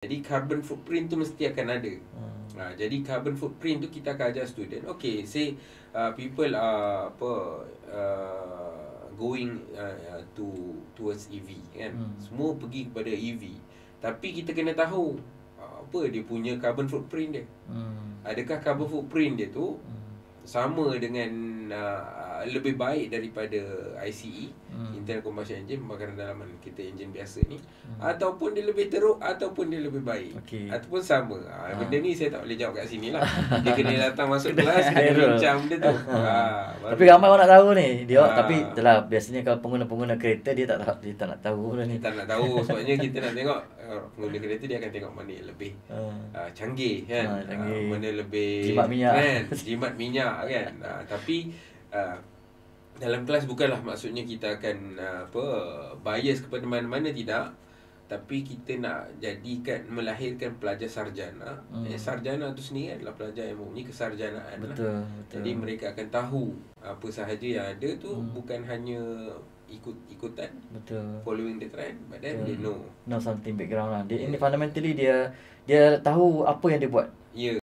Jadi carbon footprint tu mesti akan ada. Jadi carbon footprint tu kita akan ajar student. Okay, say people are going towards EV kan. Semua pergi kepada EV. Tapi kita kena tahu apa dia punya carbon footprint dia. Adakah carbon footprint dia tu sama dengan lebih baik daripada ICE, internal combustion engine, pembakaran dalaman kita enjin biasa ni, ataupun dia lebih teruk ataupun dia lebih baik, ataupun sama. Benda ni saya tak boleh jawab kat sini lah. Dia kena datang masuk kelas, kena bincang benda tu. Tapi ramai orang nak tahu ni dia. Tapi itulah biasanya kalau pengguna-pengguna kereta dia tak nak tahu benda ni. Tak nak tahu sebabnya kita nak tengok pengguna kereta dia akan tengok mana yang lebih canggih kan, mana lebih jimat minyak kan, jimat minyak kan. Tapi dalam kelas bukanlah maksudnya kita akan bias kepada mana-mana, tidak. Tapi kita nak jadikan, melahirkan pelajar sarjana. Sarjana tu sendiri adalah pelajar yang mempunyai kesarjanaan. Betul. Jadi mereka akan tahu apa sahaja yang ada tu, bukan hanya ikut-ikutan, following the trend, but then they know something background lah. Ini fundamentally dia tahu apa yang dia buat. Ya.